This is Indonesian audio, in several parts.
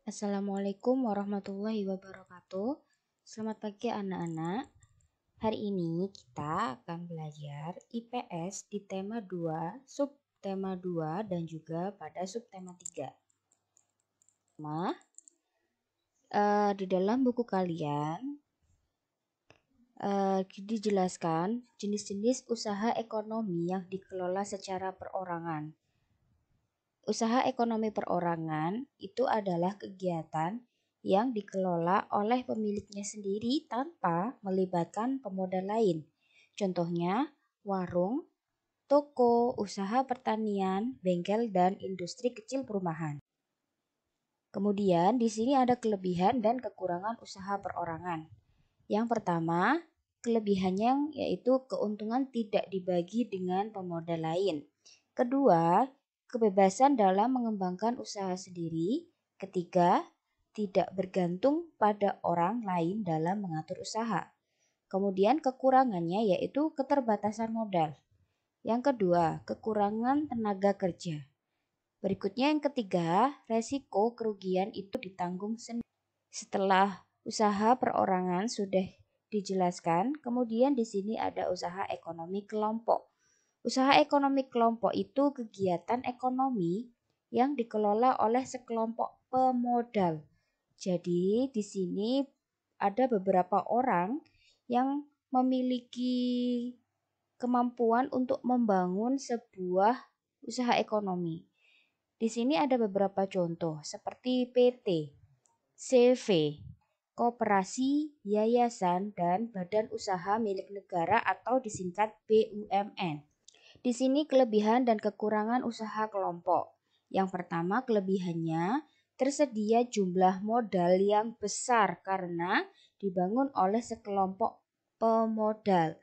Assalamualaikum warahmatullahi wabarakatuh. Selamat pagi anak-anak. Hari ini kita akan belajar IPS di tema 2, subtema 2 dan juga pada subtema 3. Di dalam buku kalian dijelaskan jenis-jenis usaha ekonomi yang dikelola secara perorangan. Usaha ekonomi perorangan itu adalah kegiatan yang dikelola oleh pemiliknya sendiri tanpa melibatkan pemodal lain. Contohnya, warung, toko, usaha pertanian, bengkel, dan industri kecil perumahan. Kemudian, di sini ada kelebihan dan kekurangan usaha perorangan. Yang pertama, kelebihannya yaitu keuntungan tidak dibagi dengan pemodal lain. Kedua, kebebasan dalam mengembangkan usaha sendiri. Ketiga, tidak bergantung pada orang lain dalam mengatur usaha. Kemudian kekurangannya yaitu keterbatasan modal. Yang kedua, kekurangan tenaga kerja. Berikutnya yang ketiga, resiko kerugian itu ditanggung sendiri. Setelah usaha perorangan sudah dijelaskan, kemudian di sini ada usaha ekonomi kelompok. Usaha ekonomi kelompok itu kegiatan ekonomi yang dikelola oleh sekelompok pemodal. Jadi di sini ada beberapa orang yang memiliki kemampuan untuk membangun sebuah usaha ekonomi. Di sini ada beberapa contoh seperti PT, CV, koperasi, yayasan, dan badan usaha milik negara atau disingkat BUMN. Di sini kelebihan dan kekurangan usaha kelompok. Yang pertama, kelebihannya tersedia jumlah modal yang besar karena dibangun oleh sekelompok pemodal.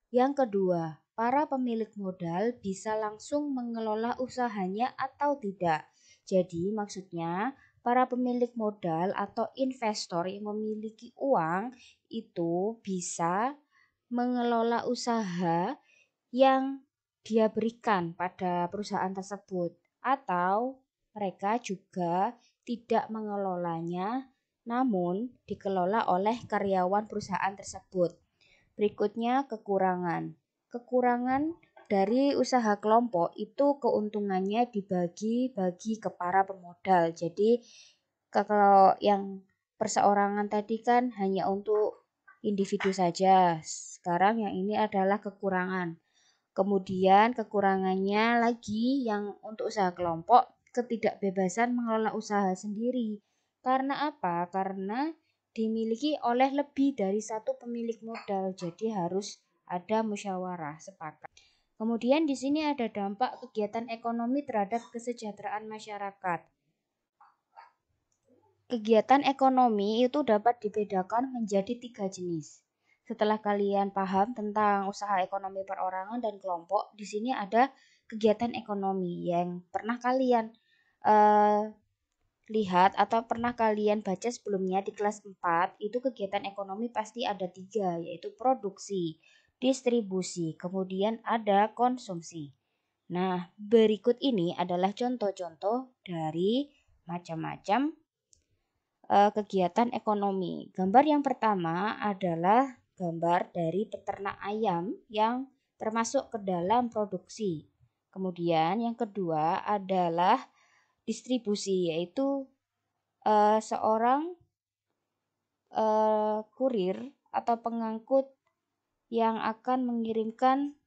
Yang kedua, para pemilik modal bisa langsung mengelola usahanya atau tidak. Jadi maksudnya para pemilik modal atau investor yang memiliki uang itu bisa mengelola usaha yang dia berikan pada perusahaan tersebut, atau mereka juga tidak mengelolanya namun dikelola oleh karyawan perusahaan tersebut. Berikutnya kekurangan. Kekurangan dari usaha kelompok itu keuntungannya dibagi-bagi ke para pemodal. Jadi kalau yang perseorangan tadi kan hanya untuk individu saja. Sekarang yang ini adalah kekurangan. Kemudian kekurangannya lagi yang untuk usaha kelompok, ketidakbebasan mengelola usaha sendiri. Karena apa? Karena dimiliki oleh lebih dari satu pemilik modal, jadi harus ada musyawarah sepakat. Kemudian di sini ada dampak kegiatan ekonomi terhadap kesejahteraan masyarakat. Kegiatan ekonomi itu dapat dibedakan menjadi 3 jenis. Setelah kalian paham tentang usaha ekonomi perorangan dan kelompok, di sini ada kegiatan ekonomi yang pernah kalian lihat atau pernah kalian baca sebelumnya di kelas 4, itu kegiatan ekonomi pasti ada 3, yaitu produksi, distribusi, kemudian ada konsumsi. Nah, berikut ini adalah contoh-contoh dari macam-macam kegiatan ekonomi. Gambar yang pertama adalah gambar dari peternak ayam yang termasuk ke dalam produksi. Kemudian yang kedua adalah distribusi, yaitu seorang kurir atau pengangkut yang akan mengirimkan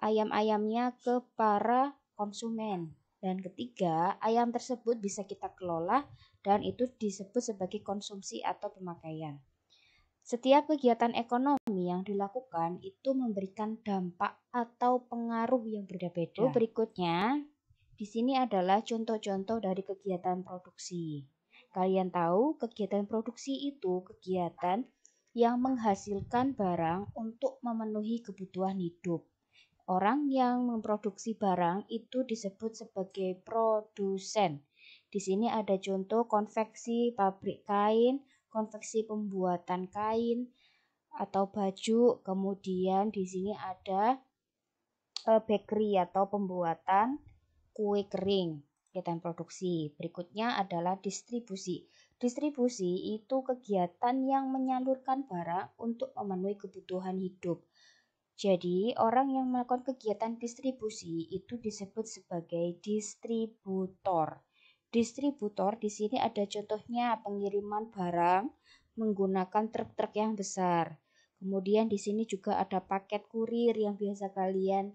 ayam-ayamnya ke para konsumen. Dan ketiga, ayam tersebut bisa kita kelola dan itu disebut sebagai konsumsi atau pemakaian. Setiap kegiatan ekonomi yang dilakukan itu memberikan dampak atau pengaruh yang berbeda-beda. Berikutnya, di sini adalah contoh-contoh dari kegiatan produksi. Kalian tahu kegiatan produksi itu kegiatan yang menghasilkan barang untuk memenuhi kebutuhan hidup. Orang yang memproduksi barang itu disebut sebagai produsen. Di sini ada contoh konveksi pabrik kain, konveksi pembuatan kain atau baju. Kemudian di sini ada bakery atau pembuatan kue kering. kegiatan produksi. Berikutnya adalah distribusi. Distribusi itu kegiatan yang menyalurkan barang untuk memenuhi kebutuhan hidup. Jadi, orang yang melakukan kegiatan distribusi itu disebut sebagai distributor. Distributor di sini ada contohnya pengiriman barang menggunakan truk-truk yang besar. Kemudian di sini juga ada paket kurir yang biasa kalian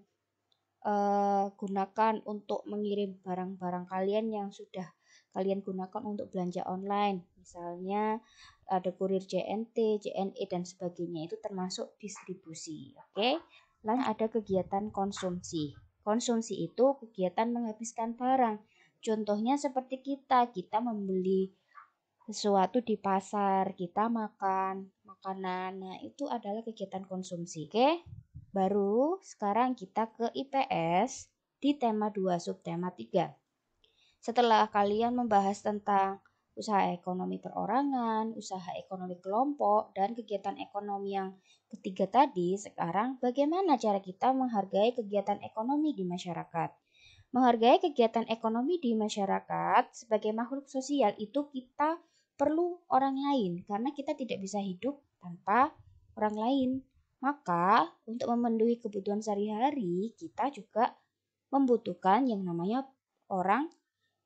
gunakan untuk mengirim barang-barang kalian yang sudah kalian gunakan untuk belanja online. Misalnya ada kurir JNT, JNE dan sebagainya, itu termasuk distribusi. Oke. Lalu ada kegiatan konsumsi. Konsumsi itu kegiatan menghabiskan barang. Contohnya seperti kita membeli sesuatu di pasar, kita makan makanan. Nah, itu adalah kegiatan konsumsi. Oke. Baru sekarang kita ke IPS di tema 2 subtema 3. Setelah kalian membahas tentang usaha ekonomi perorangan, usaha ekonomi kelompok, dan kegiatan ekonomi yang ketiga tadi, sekarang bagaimana cara kita menghargai kegiatan ekonomi di masyarakat? Menghargai kegiatan ekonomi di masyarakat sebagai makhluk sosial itu kita perlu orang lain karena kita tidak bisa hidup tanpa orang lain. Maka untuk memenuhi kebutuhan sehari-hari kita juga membutuhkan yang namanya orang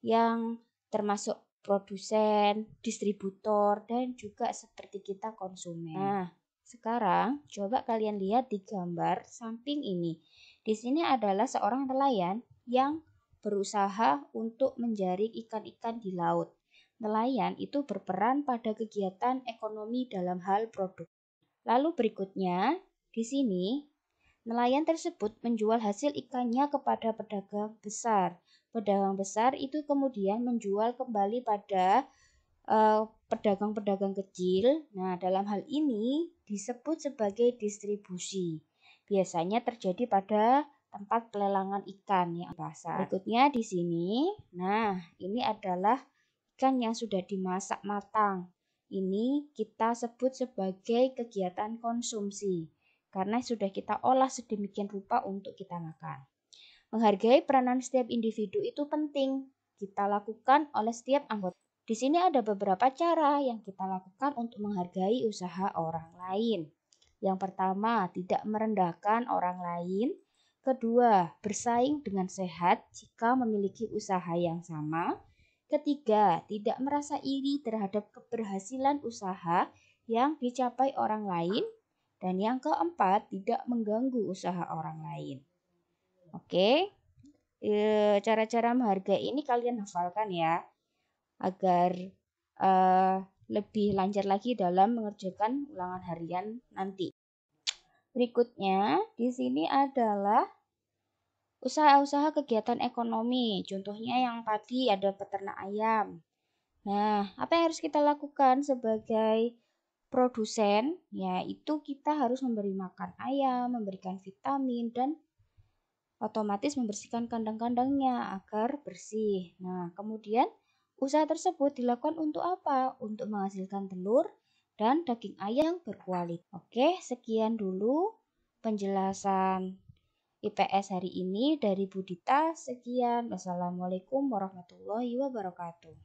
yang termasuk produsen, distributor, dan juga seperti kita konsumen. Nah, sekarang coba kalian lihat di gambar samping ini. Di sini adalah seorang nelayan yang berusaha untuk menjaring ikan-ikan di laut. Nelayan itu berperan pada kegiatan ekonomi dalam hal produk. Lalu berikutnya, di sini nelayan tersebut menjual hasil ikannya kepada pedagang besar. Pedagang besar itu kemudian menjual kembali pada pedagang-pedagang kecil. Nah, dalam hal ini disebut sebagai distribusi. Biasanya terjadi pada tempat pelelangan ikan yang pasar. Berikutnya di sini, nah ini adalah ikan yang sudah dimasak matang. Ini kita sebut sebagai kegiatan konsumsi karena sudah kita olah sedemikian rupa untuk kita makan. Menghargai peranan setiap individu itu penting kita lakukan oleh setiap anggota. Di sini ada beberapa cara yang kita lakukan untuk menghargai usaha orang lain. Yang pertama, tidak merendahkan orang lain. Kedua, bersaing dengan sehat jika memiliki usaha yang sama. Ketiga, tidak merasa iri terhadap keberhasilan usaha yang dicapai orang lain. Dan yang keempat, tidak mengganggu usaha orang lain. Oke, cara-cara menghargai ini kalian hafalkan ya, agar lebih lancar lagi dalam mengerjakan ulangan harian nanti. Berikutnya, di sini adalah usaha-usaha kegiatan ekonomi. Contohnya yang tadi ada peternak ayam. Nah, apa yang harus kita lakukan sebagai produsen? Yaitu kita harus memberi makan ayam, memberikan vitamin, dan otomatis membersihkan kandang-kandangnya agar bersih. Nah, kemudian usaha tersebut dilakukan untuk apa? Untuk menghasilkan telur dan daging ayam berkualitas. Oke, sekian dulu penjelasan IPS hari ini dari Bu Dita. Sekian. Wassalamualaikum warahmatullahi wabarakatuh.